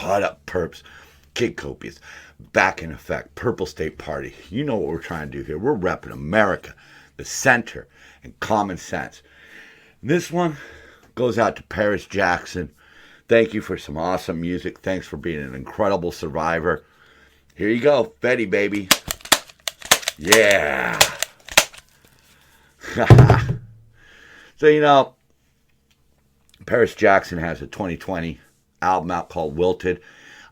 What up, perps? Kid Copious. Back in effect. Purple State Party. You know what we're trying to do here. We're repping America, the center, and common sense. This one goes out to Paris Jackson. Thank you for some awesome music. Thanks for being an incredible survivor. Here you go. Fetty, baby. Yeah. So, Paris Jackson has a 2020 album out called Wilted.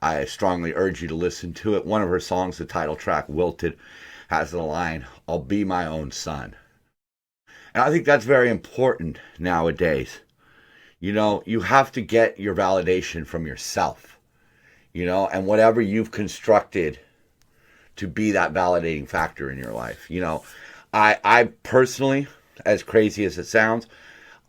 I strongly urge you to listen to it. One of her songs, the title track, Wilted, has the line, "I'll be my own son." And I think that's very important nowadays. You have to get your validation from yourself, and whatever you've constructed to be that validating factor in your life. I personally, as crazy as it sounds,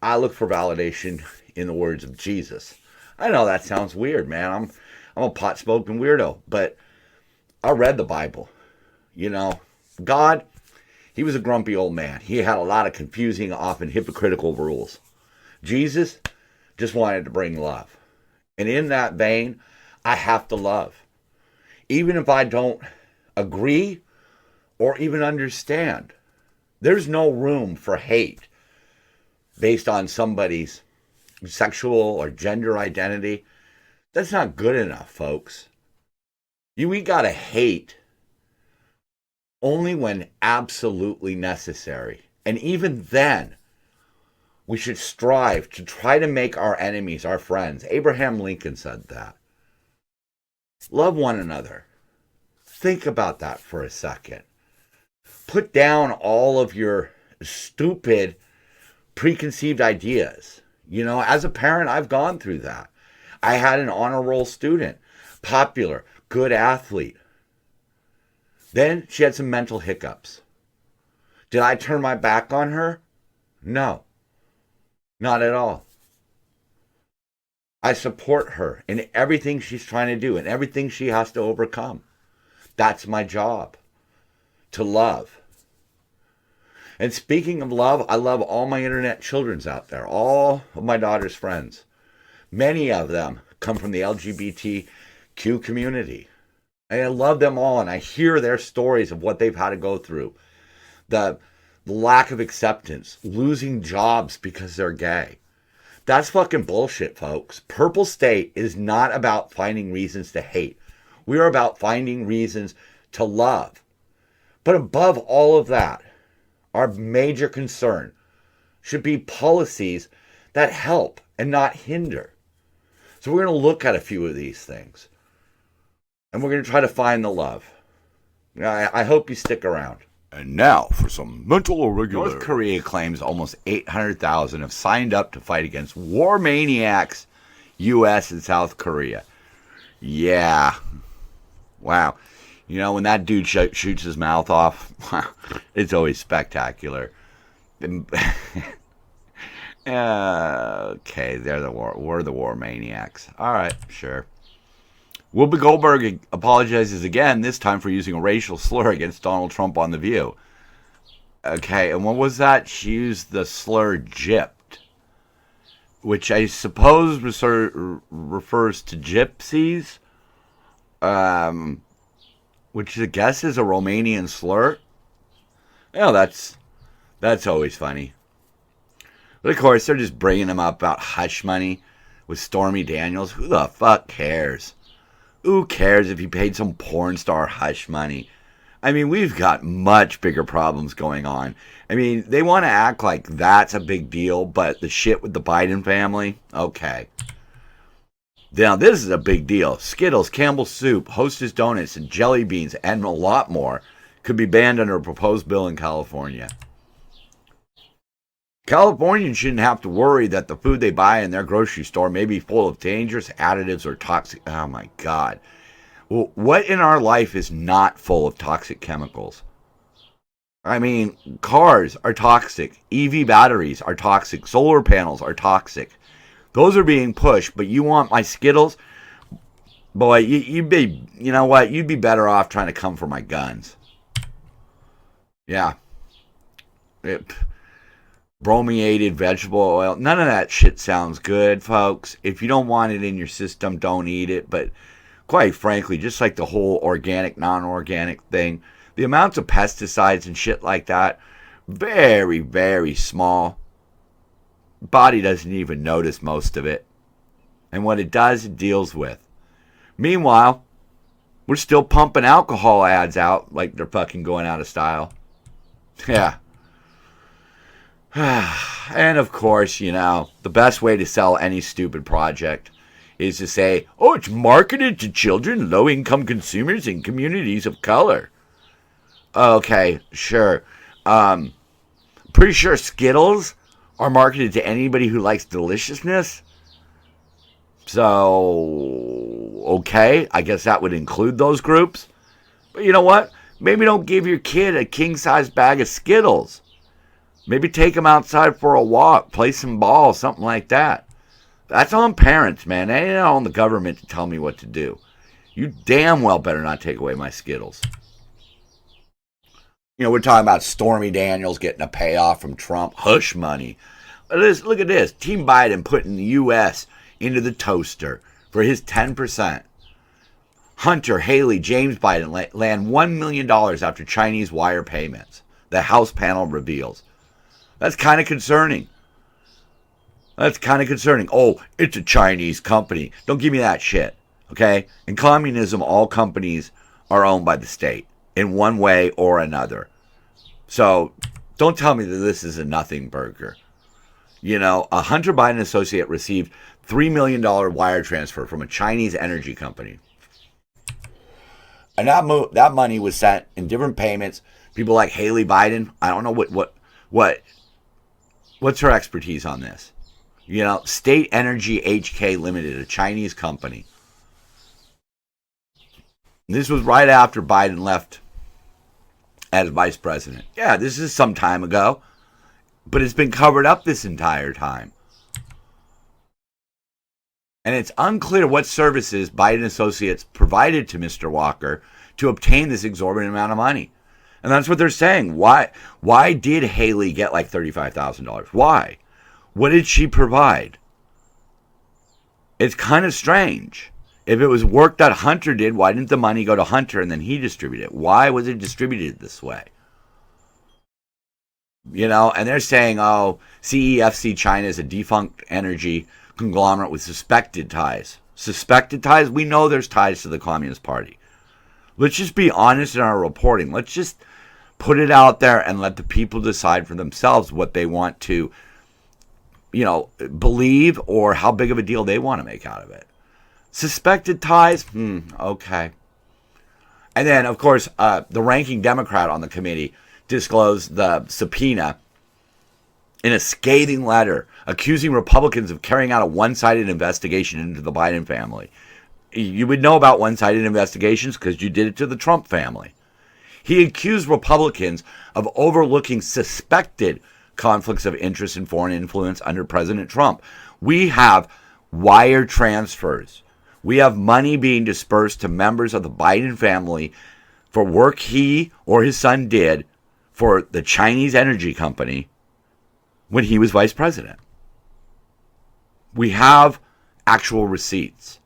I look for validation in the words of Jesus. I know that sounds weird, man. I'm a pot-smoking weirdo, but I read the Bible. God, he was a grumpy old man. He had a lot of confusing, often hypocritical rules. Jesus just wanted to bring love. And in that vein, I have to love. Even if I don't agree or even understand. There's no room for hate based on somebody's sexual or gender identity. That's not good enough, folks. We gotta hate only when absolutely necessary. And even then, we should strive to try to make our enemies our friends. Abraham Lincoln said that. Love one another. Think about that for a second. Put down all of your stupid preconceived ideas. As a parent, I've gone through that. I had an honor roll student, popular, good athlete. Then she had some mental hiccups. Did I turn my back on her? No, not at all. I support her in everything she's trying to do and everything she has to overcome. That's my job, to love. And speaking of love, I love all my internet childrens out there, all of my daughter's friends. Many of them come from the LGBTQ community. And I love them all, and I hear their stories of what they've had to go through. The lack of acceptance, losing jobs because they're gay. That's fucking bullshit, folks. Purple State is not about finding reasons to hate. We are about finding reasons to love. But above all of that, our major concern should be policies that help and not hinder. So we're going to look at a few of these things. And we're going to try to find the love. I hope you stick around. And now for some mental irregularity. North Korea claims almost 800,000 have signed up to fight against war maniacs, U.S. and South Korea. Yeah. Wow. When that dude shoots his mouth off, it's always spectacular. Okay, we're the war maniacs. All right, sure. Whoopi Goldberg apologizes again, this time for using a racial slur against Donald Trump on The View. Okay, and what was that? She used the slur gypped, which I suppose refers to gypsies, which I guess is a Romanian slur. That's always funny. But of course, they're just bringing him up about hush money with Stormy Daniels. Who the fuck cares? Who cares if you paid some porn star hush money? I mean, we've got much bigger problems going on. I mean, they want to act like that's a big deal, but the shit with the Biden family? Okay. Now, this is a big deal. Skittles, Campbell's Soup, Hostess Donuts, and Jelly Beans, and a lot more could be banned under a proposed bill in California. Californians shouldn't have to worry that the food they buy in their grocery store may be full of dangerous additives or toxic... Oh, my God. Well, what in our life is not full of toxic chemicals? I mean, cars are toxic. EV batteries are toxic. Solar panels are toxic. Those are being pushed, but you want my Skittles? Boy, you'd be... You know what? You'd be better off trying to come for my guns. Yeah. brominated vegetable oil. None of that shit sounds good, folks. If you don't want it in your system, don't eat it. But quite frankly, just like the whole organic, non-organic thing, the amounts of pesticides and shit like that, very, very small. Body doesn't even notice most of it. And what it does, it deals with. Meanwhile, we're still pumping alcohol ads out like they're fucking going out of style. Yeah. And of course, the best way to sell any stupid project is to say, oh, it's marketed to children, low-income consumers, and communities of color. Okay, sure. Pretty sure Skittles are marketed to anybody who likes deliciousness. So, okay, I guess that would include those groups. But you know what? Maybe don't give your kid a king-size bag of Skittles. Maybe take them outside for a walk, play some ball, something like that. That's on parents, man. It ain't on the government to tell me what to do. You damn well better not take away my Skittles. We're talking about Stormy Daniels getting a payoff from Trump. Hush money. Look at this. Team Biden putting the U.S. into the toaster for his 10%. Hunter, Haley, James Biden land $1 million after Chinese wire payments. The House panel reveals. That's kind of concerning. Oh, it's a Chinese company. Don't give me that shit, okay? In communism, all companies are owned by the state in one way or another. So don't tell me that this is a nothing burger. A Hunter Biden associate received $3 million wire transfer from a Chinese energy company. And that money was sent in different payments. People like Haley Biden, I don't know what's her expertise on this. State Energy HK Limited, a Chinese company. This was right after Biden left as vice president. Yeah, this is some time ago, but it's been covered up this entire time. And it's unclear what services Biden associates provided to Mr. Walker to obtain this exorbitant amount of money. And that's what they're saying. Why did Haley get like $35,000? Why? What did she provide? It's kind of strange. If it was work that Hunter did, why didn't the money go to Hunter and then he distributed it? Why was it distributed this way? And they're saying, oh, CEFC China is a defunct energy conglomerate with suspected ties. Suspected ties? We know there's ties to the Communist Party. Let's just be honest in our reporting. Let's just put it out there and let the people decide for themselves what they want to, believe or how big of a deal they want to make out of it. Suspected ties? Okay. And then, of course, the ranking Democrat on the committee disclosed the subpoena in a scathing letter accusing Republicans of carrying out a one-sided investigation into the Biden family. You would know about one-sided investigations because you did it to the Trump family. He accused Republicans of overlooking suspected conflicts of interest and foreign influence under President Trump. We have wire transfers. We have money being dispersed to members of the Biden family for work he or his son did for the Chinese energy company when he was vice president. We have actual receipts.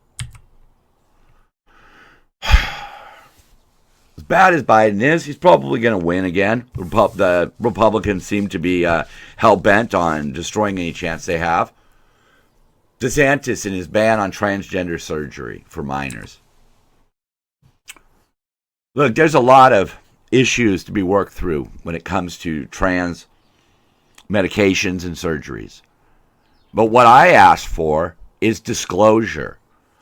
As bad as Biden is, he's probably going to win again. The Republicans seem to be hell-bent on destroying any chance they have. DeSantis and his ban on transgender surgery for minors. Look, there's a lot of issues to be worked through when it comes to trans medications and surgeries. But what I ask for is disclosure.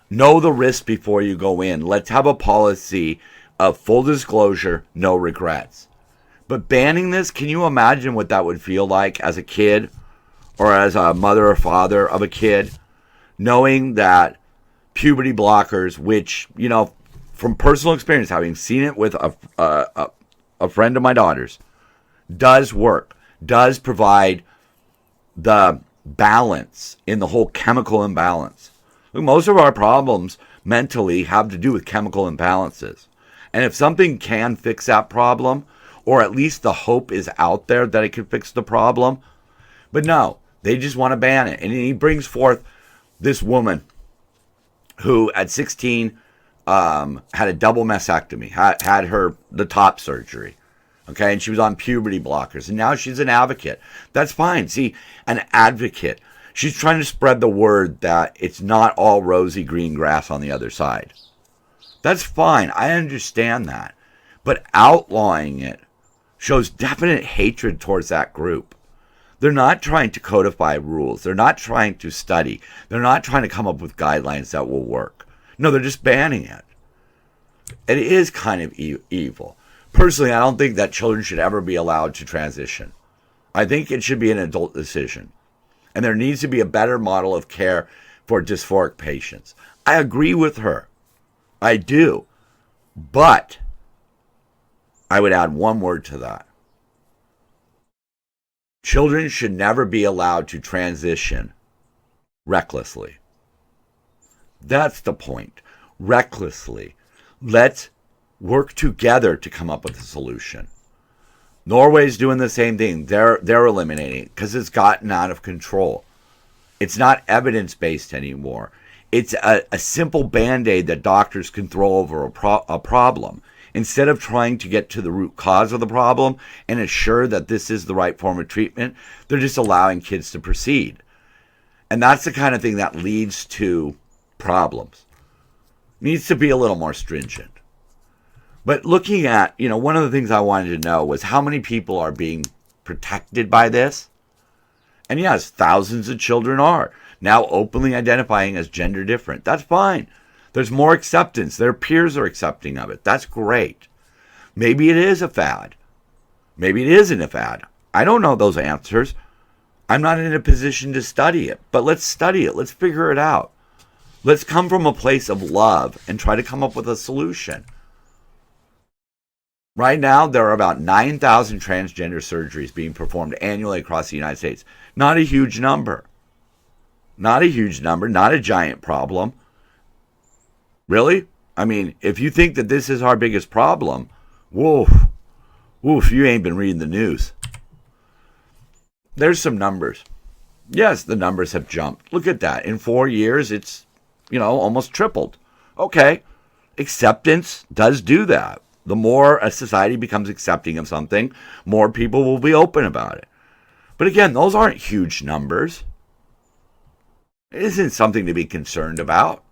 Know the risk before you go in. Let's have a policy of full disclosure, no regrets. But banning this, can you imagine what that would feel like as a kid or as a mother or father of a kid? Knowing that puberty blockers, which, from personal experience, having seen it with a friend of my daughter's, does work, does provide the balance in the whole chemical imbalance. Most of our problems mentally have to do with chemical imbalances. And if something can fix that problem, or at least the hope is out there that it can fix the problem, But no, they just want to ban it. And he brings forth this woman who at 16 had a double mastectomy, had the top surgery. Okay, and she was on puberty blockers, and now she's an advocate. That's fine. See, an advocate. She's trying to spread the word that it's not all rosy green grass on the other side. That's fine. I understand that. But outlawing it shows definite hatred towards that group. They're not trying to codify rules. They're not trying to study. They're not trying to come up with guidelines that will work. No, they're just banning it. It is kind of evil. Personally, I don't think that children should ever be allowed to transition. I think it should be an adult decision. And there needs to be a better model of care for dysphoric patients. I agree with her. I do. But I would add one word to that. Children should never be allowed to transition recklessly. That's the point. Recklessly. Let's work together to come up with a solution. Norway's doing the same thing. They're eliminating it because it's gotten out of control. It's not evidence-based anymore. It's a simple Band-Aid that doctors can throw over a problem. Instead of trying to get to the root cause of the problem and assure that this is the right form of treatment, they're just allowing kids to proceed. And that's the kind of thing that leads to problems. It needs to be a little more stringent. But looking at, one of the things I wanted to know was how many people are being protected by this. And yes, thousands of children are now openly identifying as gender different. That's fine. There's more acceptance. Their peers are accepting of it. That's great. Maybe it is a fad. Maybe it isn't a fad. I don't know those answers. I'm not in a position to study it. But let's study it. Let's figure it out. Let's come from a place of love and try to come up with a solution. Right now, there are about 9,000 transgender surgeries being performed annually across the United States. Not a huge number. Not a huge number. Not a giant problem. Really? I mean, if you think that this is our biggest problem, woof, you ain't been reading the news. There's some numbers. Yes, the numbers have jumped. Look at that. In 4 years, it's, almost tripled. Okay. Acceptance does do that. The more a society becomes accepting of something, more people will be open about it. But again, those aren't huge numbers. It isn't something to be concerned about.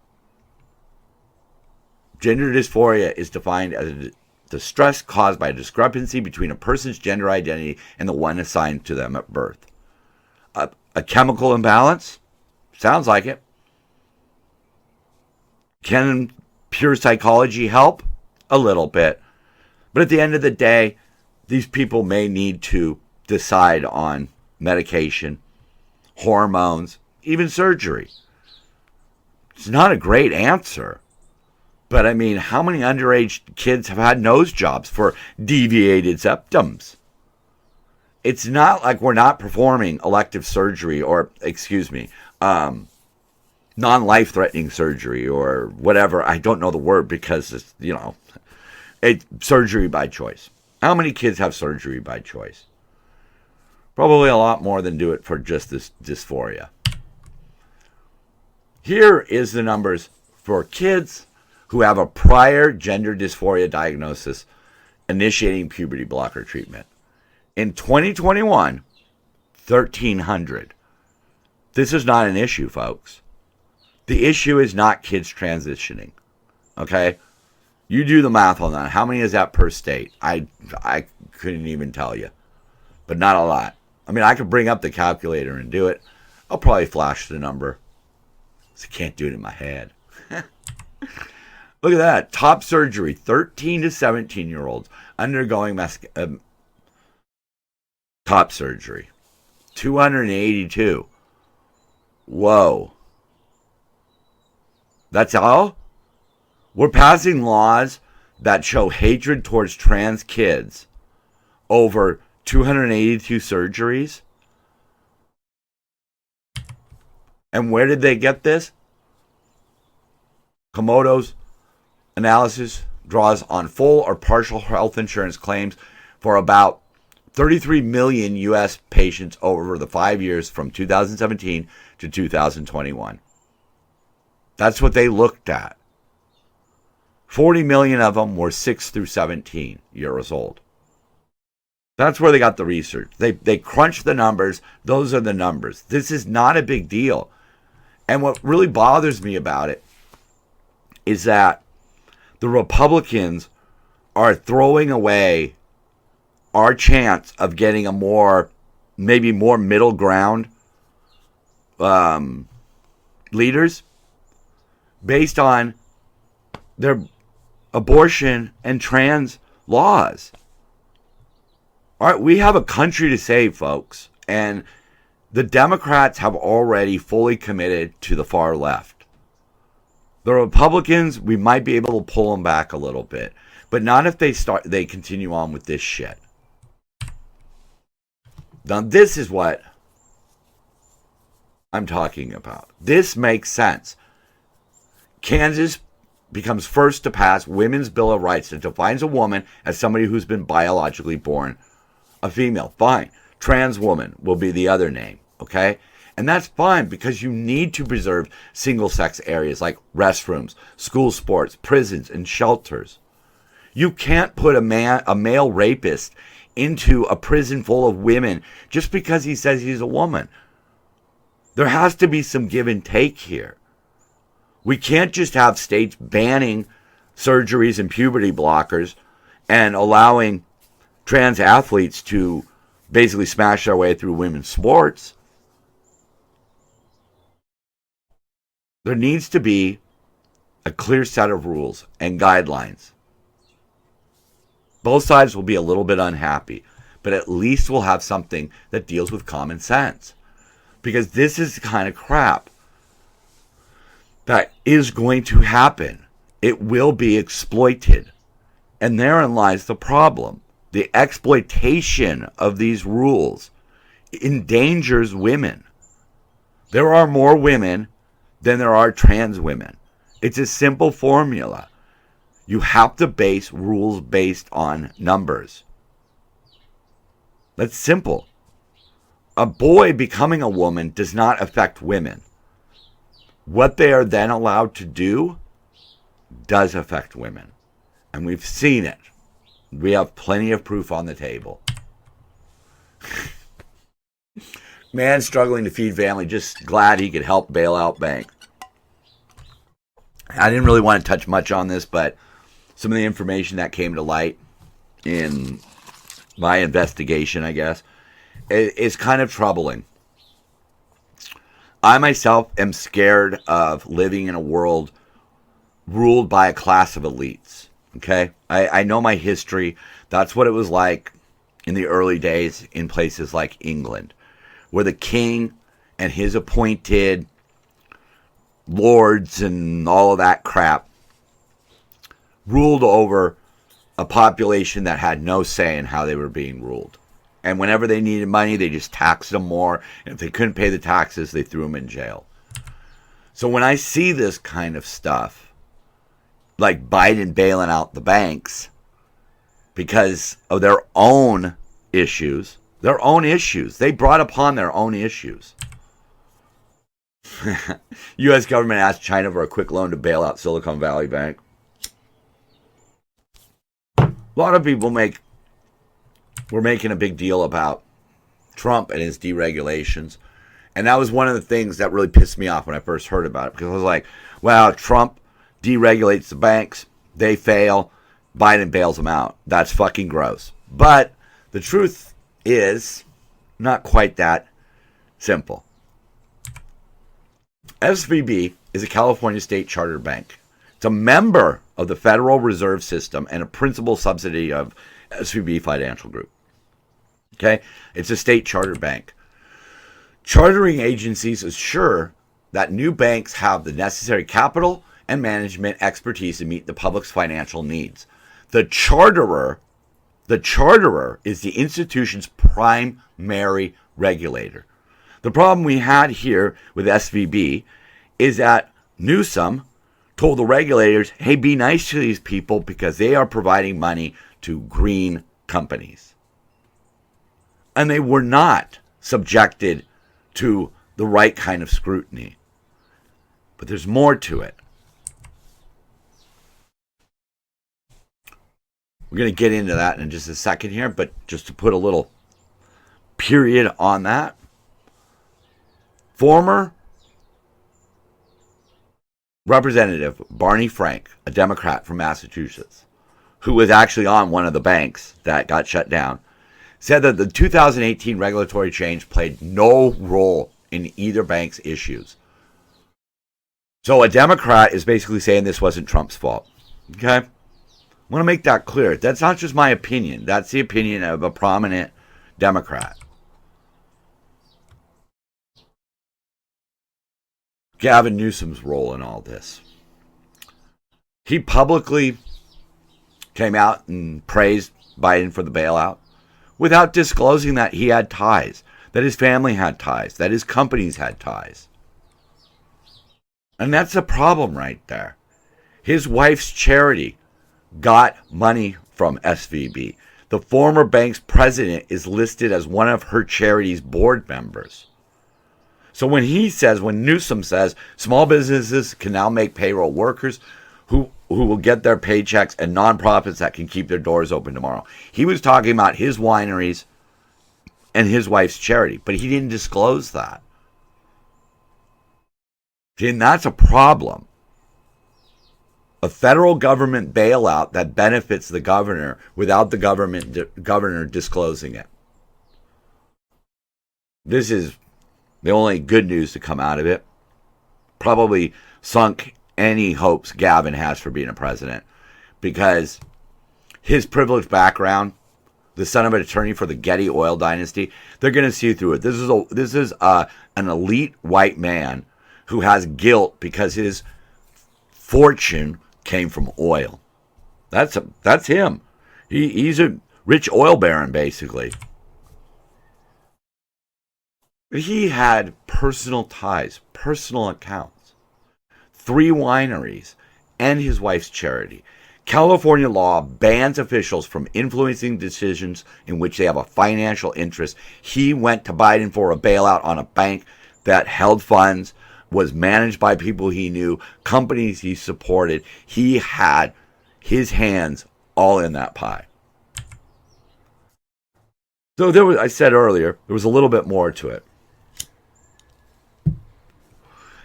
Gender dysphoria is defined as the stress caused by a discrepancy between a person's gender identity and the one assigned to them at birth. A chemical imbalance? Sounds like it. Can pure psychology help? A little bit. But at the end of the day, these people may need to decide on medication, hormones, even surgery. It's not a great answer. But I mean, how many underage kids have had nose jobs for deviated septums? It's not like we're not performing elective surgery or, non-life-threatening surgery or whatever. I don't know the word because it's, it's surgery by choice. How many kids have surgery by choice? Probably a lot more than do it for just this dysphoria. Here is the numbers for kids who have a prior gender dysphoria diagnosis initiating puberty blocker treatment. In 2021, 1,300. This is not an issue, folks. The issue is not kids transitioning. Okay? You do the math on that. How many is that per state? I couldn't even tell you. But not a lot. I mean, I could bring up the calculator and do it. I'll probably flash the number. I can't do it in my head. Look at that. Top surgery. 13 to 17-year-olds undergoing top surgery. 282. Whoa. That's all? We're passing laws that show hatred towards trans kids over 282 surgeries? And where did they get this? Komodo's analysis draws on full or partial health insurance claims for about 33 million U.S. patients over the 5 years from 2017 to 2021. That's what they looked at. 40 million of them were 6 through 17 years old. That's where they got the research. They crunched the numbers. Those are the numbers. This is not a big deal. And what really bothers me about it is that the Republicans are throwing away our chance of getting a maybe more middle ground leaders based on their abortion and trans laws. All right, we have a country to save, folks, and the Democrats have already fully committed to the far left. The Republicans, we might be able to pull them back a little bit, but not if they continue on with this shit. Now, this is what I'm talking about. This makes sense. Kansas becomes first to pass Women's Bill of Rights that defines a woman as somebody who's been biologically born a female. Fine. Trans woman will be the other name, okay? And that's fine because you need to preserve single-sex areas like restrooms, school sports, prisons, and shelters. You can't put a male rapist into a prison full of women just because he says he's a woman. There has to be some give and take here. We can't just have states banning surgeries and puberty blockers and allowing trans athletes to basically smash their way through women's sports. There needs to be a clear set of rules and guidelines. Both sides will be a little bit unhappy, but at least we'll have something that deals with common sense. Because this is the kind of crap that is going to happen. It will be exploited. And therein lies the problem. The exploitation of these rules endangers women. There are more women than there are trans women. It's a simple formula. You have to base rules based on numbers. That's simple. A boy becoming a woman does not affect women. What they are then allowed to do does affect women. And we've seen it. We have plenty of proof on the table. Man struggling to feed family, just glad he could help bail out bank. I didn't really want to touch much on this, but some of the information that came to light in my investigation, I guess, is kind of troubling. I myself am scared of living in a world ruled by a class of elites. Okay? I know my history. That's what it was like in the early days in places like England, where the king and his appointed lords and all of that crap ruled over a population that had no say in how they were being ruled. And whenever they needed money, they just taxed them more. And if they couldn't pay the taxes, they threw them in jail. So when I see this kind of stuff, like Biden bailing out the banks because of their own issues, they brought upon their own issues. U.S. government asked China for a quick loan to bail out Silicon Valley Bank. A lot of people were making a big deal about Trump and his deregulations. And that was one of the things that really pissed me off when I first heard about it. Because I was like, wow, Trump deregulates the banks. They fail. Biden bails them out. That's fucking gross. But the truth is not quite that simple. SVB is a California state chartered bank. It's a member of the Federal Reserve System and a principal subsidiary of SVB Financial Group. Okay? It's a state chartered bank. Chartering agencies assure that new banks have the necessary capital and management expertise to meet the public's financial needs. The charterer is the institution's primary regulator. The problem we had here with SVB is that Newsom told the regulators, hey, be nice to these people because they are providing money to green companies. And they were not subjected to the right kind of scrutiny. But there's more to it. We're going to get into that in just a second here, but just to put a little period on that. Former Representative Barney Frank, a Democrat from Massachusetts, who was actually on one of the banks that got shut down, said that the 2018 regulatory change played no role in either bank's issues. So a Democrat is basically saying this wasn't Trump's fault. Okay? I want to make that clear. That's not just my opinion. That's the opinion of a prominent Democrat. Gavin Newsom's role in all this. He publicly came out and praised Biden for the bailout without disclosing that he had ties, that his family had ties, that his companies had ties. And that's a problem right there. His wife's charity got money from SVB. The former bank's president is listed as one of her charity's board members. So when Newsom says small businesses can now make payroll workers who will get their paychecks and nonprofits that can keep their doors open tomorrow, he was talking about his wineries and his wife's charity, but he didn't disclose that. And that's a problem. A federal government bailout that benefits the governor without the governor disclosing it. This is the only good news to come out of it. Probably sunk any hopes Gavin has for being a president, because his privileged background, the son of an attorney for the Getty oil dynasty, they're going to see through it. This is an elite white man who has guilt because his fortune came from oil. That's him. He's a rich oil baron, basically. He had personal ties, personal accounts, 3 wineries, and his wife's charity. California law bans officials from influencing decisions in which they have a financial interest. He went to Biden for a bailout on a bank that held funds, was managed by people he knew, companies he supported. He had his hands all in that pie. So I said earlier, there was a little bit more to it.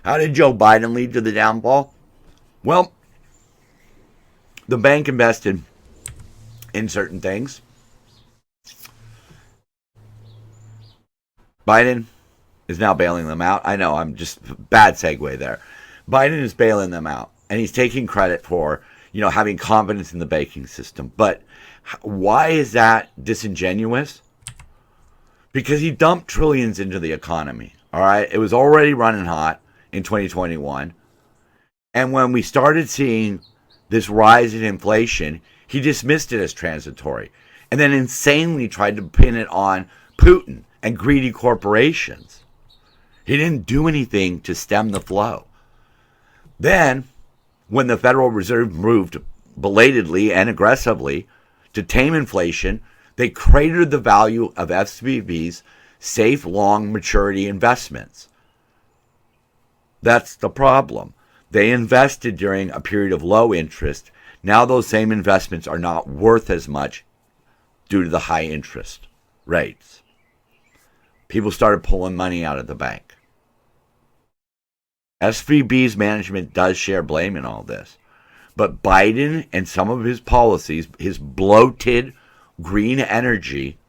How did Joe Biden lead to the downfall? Well, the bank invested in certain things. Biden is now bailing them out. I know, I'm just bad segue there. Biden is bailing them out, and he's taking credit for, having confidence in the banking system. But why is that disingenuous? Because he dumped trillions into the economy. All right, it was already running hot in 2021. And when we started seeing this rise in inflation, he dismissed it as transitory and then insanely tried to pin it on Putin and greedy corporations. He didn't do anything to stem the flow. Then, when the Federal Reserve moved belatedly and aggressively to tame inflation, they cratered the value of SVB's safe, long maturity investments. That's the problem. They invested during a period of low interest. Now those same investments are not worth as much due to the high interest rates. People started pulling money out of the bank. SVB's management does share blame in all this. But Biden and some of his policies, his bloated green energy,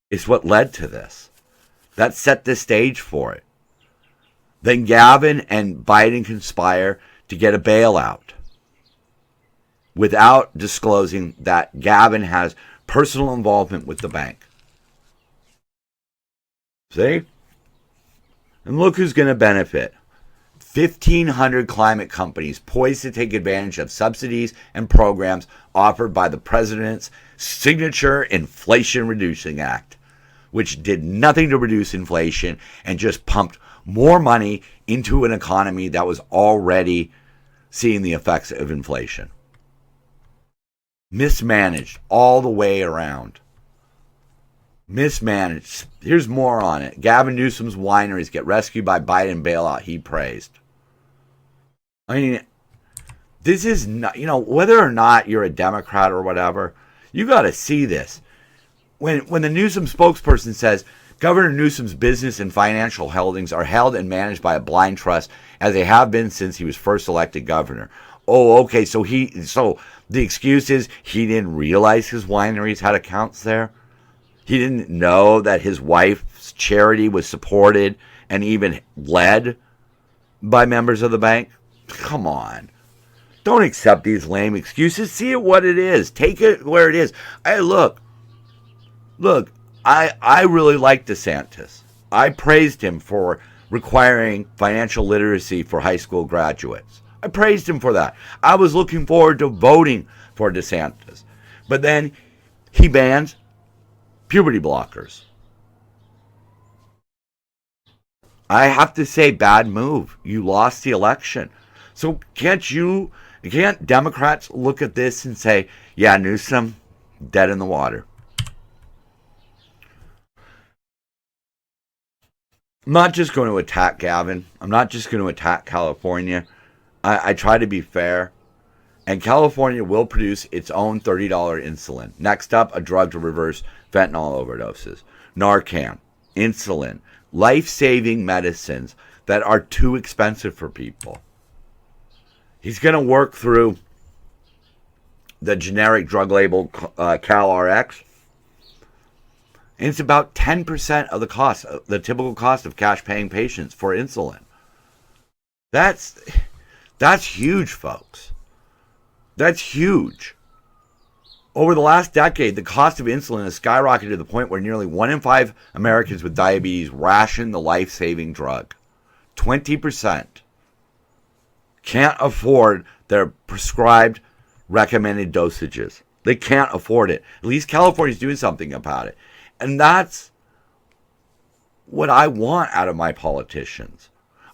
is what led to this. That set the stage for it. Then Gavin and Biden conspire to get a bailout without disclosing that Gavin has personal involvement with the bank. See? And look who's going to benefit. 1,500 climate companies poised to take advantage of subsidies and programs offered by the president's signature Inflation Reducing Act, which did nothing to reduce inflation and just pumped more money into an economy that was already seeing the effects of inflation. Mismanaged all the way around. Mismanaged. Here's more on it. Gavin Newsom's wineries get rescued by Biden bailout, he praised. I mean, this is not, whether or not you're a Democrat or whatever, you got to see this. When the Newsom spokesperson says Governor Newsom's business and financial holdings are held and managed by a blind trust, as they have been since he was first elected governor. Oh, okay. So the excuse is he didn't realize his wineries had accounts there. He didn't know that his wife's charity was supported and even led by members of the bank. Come on. Don't accept these lame excuses. See it what it is. Take it where it is. Hey, look, I really like DeSantis. I praised him for requiring financial literacy for high school graduates. I praised him for that. I was looking forward to voting for DeSantis. But then he bans puberty blockers. I have to say, bad move. You lost the election. So can't Democrats look at this and say, yeah, Newsom, dead in the water? I'm not just going to attack Gavin. I'm not just going to attack California. I try to be fair. And California will produce its own $30 insulin. Next up, a drug to reverse fentanyl overdoses. Narcan, insulin, life-saving medicines that are too expensive for people. He's going to work through the generic drug label CalRx. And it's about 10% of the cost, the typical cost of cash-paying patients for insulin. That's huge, folks. That's huge. Over the last decade, the cost of insulin has skyrocketed to the point where nearly 1 in 5 Americans with diabetes ration the life-saving drug. 20% can't afford their prescribed recommended dosages. They can't afford it. At least California's doing something about it. And that's what I want out of my politicians.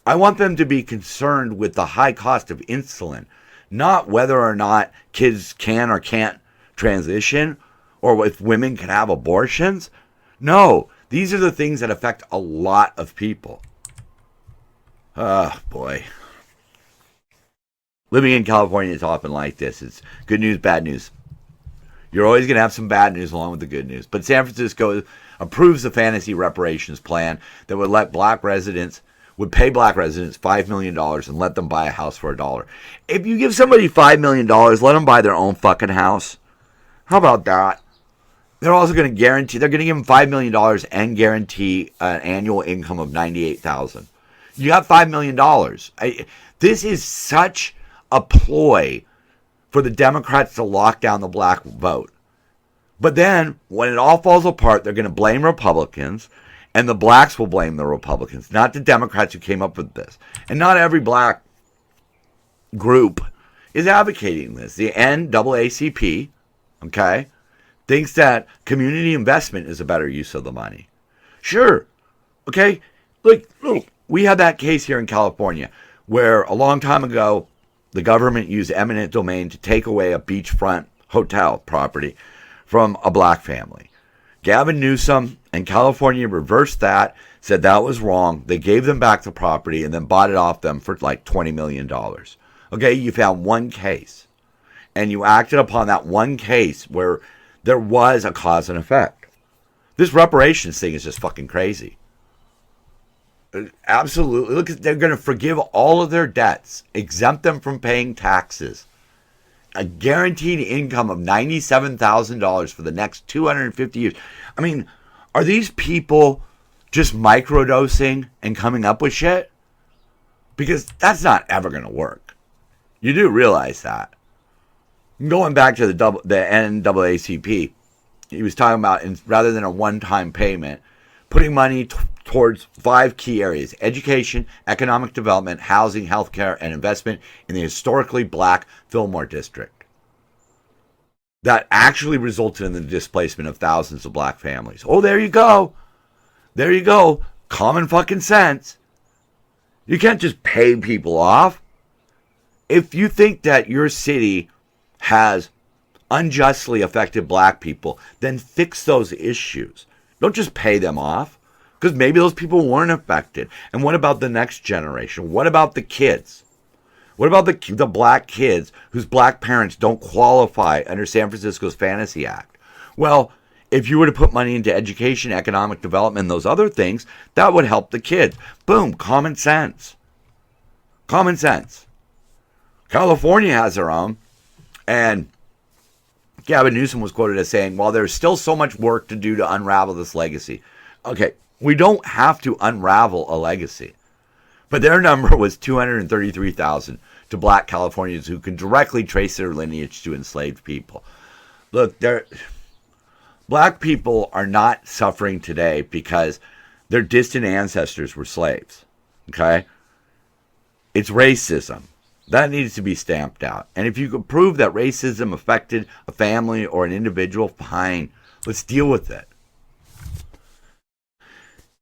I want them to be concerned with the high cost of insulin, not whether or not kids can or can't transition or if women can have abortions. No, these are the things that affect a lot of people. Oh, boy. Living in California is often like this. It's good news, bad news. You're always going to have some bad news along with the good news. But San Francisco approves the fantasy reparations plan that would pay black residents $5 million and let them buy a house for $1. If you give somebody $5 million, let them buy their own fucking house. How about that? They're also going to give them $5 million and guarantee an annual income of $98,000. You got $5 million. This is such a ploy for the Democrats to lock down the black vote. But then, when it all falls apart, they're going to blame Republicans, and the blacks will blame the Republicans, not the Democrats who came up with this. And not every black group is advocating this. The NAACP, okay, thinks that community investment is a better use of the money. Sure, okay, look, we had that case here in California where a long time ago, the government used eminent domain to take away a beachfront hotel property from a black family. Gavin Newsom and California reversed that, said that was wrong. They gave them back the property and then bought it off them for like $20 million. Okay, you found one case. And you acted upon that one case where there was a cause and effect. This reparations thing is just fucking crazy. Absolutely. Look, they're going to forgive all of their debts, exempt them from paying taxes. A guaranteed income of $97,000 for the next 250 years. I mean, are these people just microdosing and coming up with shit? Because that's not ever going to work. You do realize that. Going back to the NAACP, he was talking about, rather than a one-time payment, putting money towards 5 key areas: education, economic development, housing, healthcare, and investment in the historically black Fillmore district. That actually resulted in the displacement of thousands of black families. Oh, there you go. There you go. Common fucking sense. You can't just pay people off. If you think that your city has unjustly affected black people, then fix those issues. Don't just pay them off, because maybe those people weren't affected. And what about the next generation? What about the kids? What about the black kids whose black parents don't qualify under San Francisco's Fantasy Act? Well, if you were to put money into education, economic development, and those other things, that would help the kids. Boom, common sense. Common sense. California has their own, and Gavin Newsom was quoted as saying, while there's still so much work to do to unravel this legacy. Okay, we don't have to unravel a legacy. But their number was 233,000 to black Californians who can directly trace their lineage to enslaved people. Look, black people are not suffering today because their distant ancestors were slaves. Okay? It's racism. That needs to be stamped out. And if you could prove that racism affected a family or an individual, fine. Let's deal with it.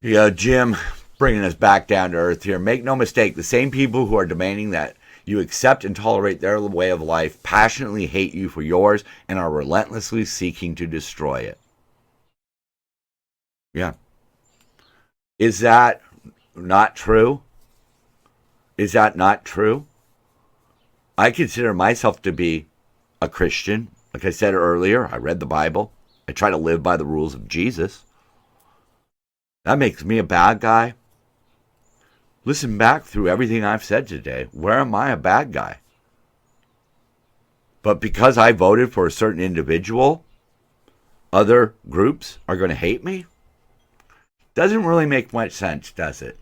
Yeah, Jim, bringing us back down to earth here. Make no mistake, the same people who are demanding that you accept and tolerate their way of life passionately hate you for yours and are relentlessly seeking to destroy it. Yeah. Is that not true? Is that not true? I consider myself to be a Christian. Like I said earlier, I read the Bible. I try to live by the rules of Jesus. That makes me a bad guy. Listen back through everything I've said today. Where am I a bad guy? But because I voted for a certain individual, other groups are going to hate me? Doesn't really make much sense, does it?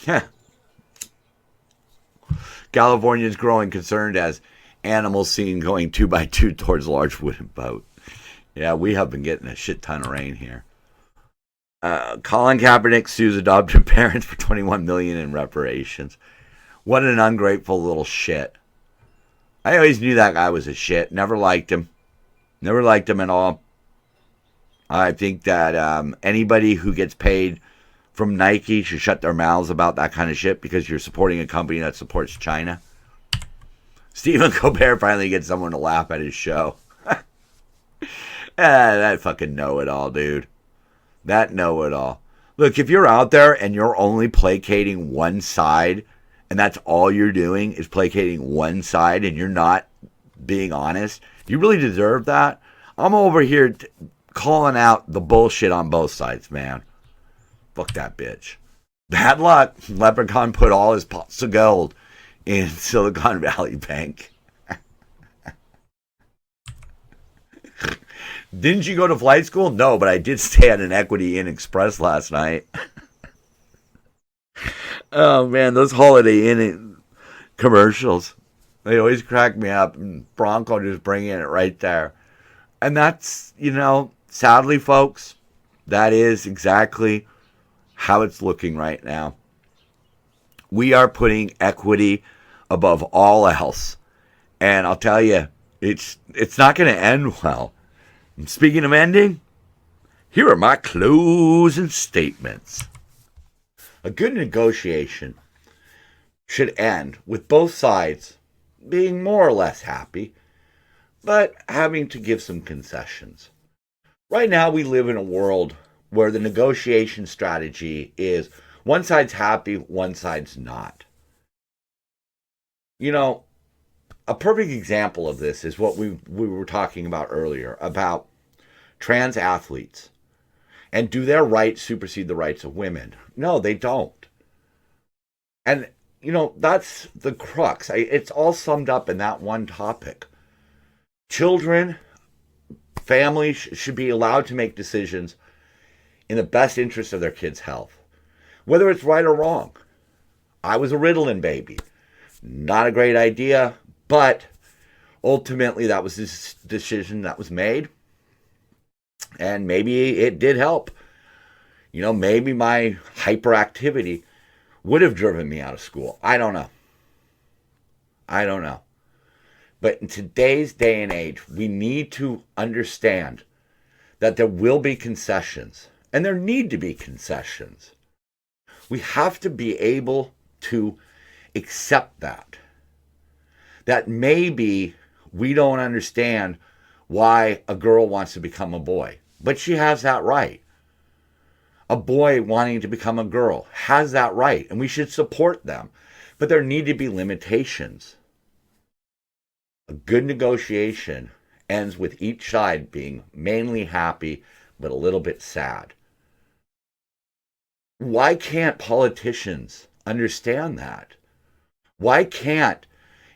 Yeah. California is growing concerned as animals seen going 2x2 towards a large wooden boat. Yeah, we have been getting a shit ton of rain here. Colin Kaepernick sues adoptive parents for $21 million in reparations. What an ungrateful little shit. I always knew that guy was a shit. Never liked him. Never liked him at all. I think that anybody who gets paid from Nike should shut their mouths about that kind of shit because you're supporting a company that supports China. Stephen Colbert finally gets someone to laugh at his show. That fucking know-it-all, dude. That know-it-all. Look, if you're out there and you're only placating one side, and that's all you're doing is placating one side, and you're not being honest, you really deserve that. I'm over here calling out the bullshit on both sides, man. Fuck that bitch. Bad luck. Leprechaun put all his pots of gold in Silicon Valley Bank. Didn't you go to flight school? No, but I did stay at an Equity Inn Express last night. Oh, man, those Holiday Inn commercials. They always crack me up. And Bronco just bringing it right there. And that's, sadly, folks, that is exactly how it's looking right now. We are putting equity above all else. And I'll tell you, it's not going to end well. And speaking of ending, here are my closing statements. A good negotiation should end with both sides being more or less happy, but having to give some concessions. Right now, we live in a world where the negotiation strategy is one side's happy, one side's not. A perfect example of this is what we were talking about earlier, about trans athletes. And do their rights supersede the rights of women? No, they don't. And, that's the crux. It's all summed up in that one topic. Children, families should be allowed to make decisions in the best interest of their kids' health, whether it's right or wrong. I was a Ritalin baby. Not a great idea, but ultimately that was this decision that was made. And maybe it did help. Maybe my hyperactivity would have driven me out of school. I don't know. But in today's day and age, we need to understand that there will be concessions. And there need to be concessions. We have to be able to accept that. That maybe we don't understand why a girl wants to become a boy. but she has that right. A boy wanting to become a girl has that right, and we should support them. But there need to be limitations. A good negotiation ends with each side being mainly happy, but a little bit sad. Why can't politicians understand that? Why can't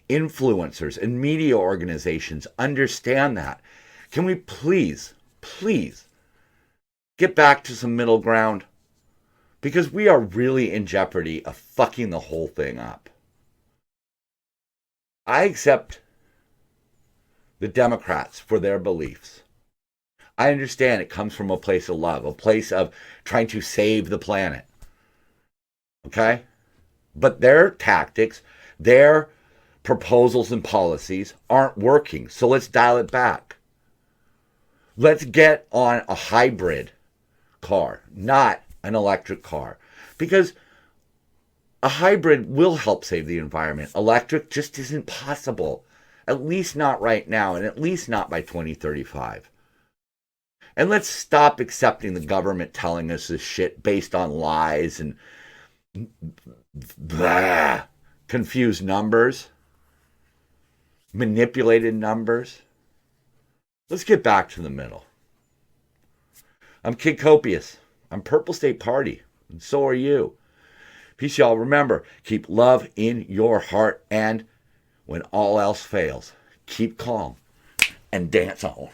influencers and media organizations understand that? Can we please get back to some middle ground? Because we are really in jeopardy of fucking the whole thing up. I accept the Democrats for their beliefs. I understand it comes from a place of love, a place of trying to save the planet. Okay? But their tactics, their proposals and policies aren't working. So let's dial it back. Let's get on a hybrid car, not an electric car. Because a hybrid will help save the environment. Electric just isn't possible. At least not right now, and at least not by 2035. And let's stop accepting the government telling us this shit based on lies and confused numbers, manipulated numbers. Let's get back to the middle. I'm Kid Copious. I'm Purple State Party, and so are you. Peace, y'all. Remember, keep love in your heart, and when all else fails, keep calm and dance on.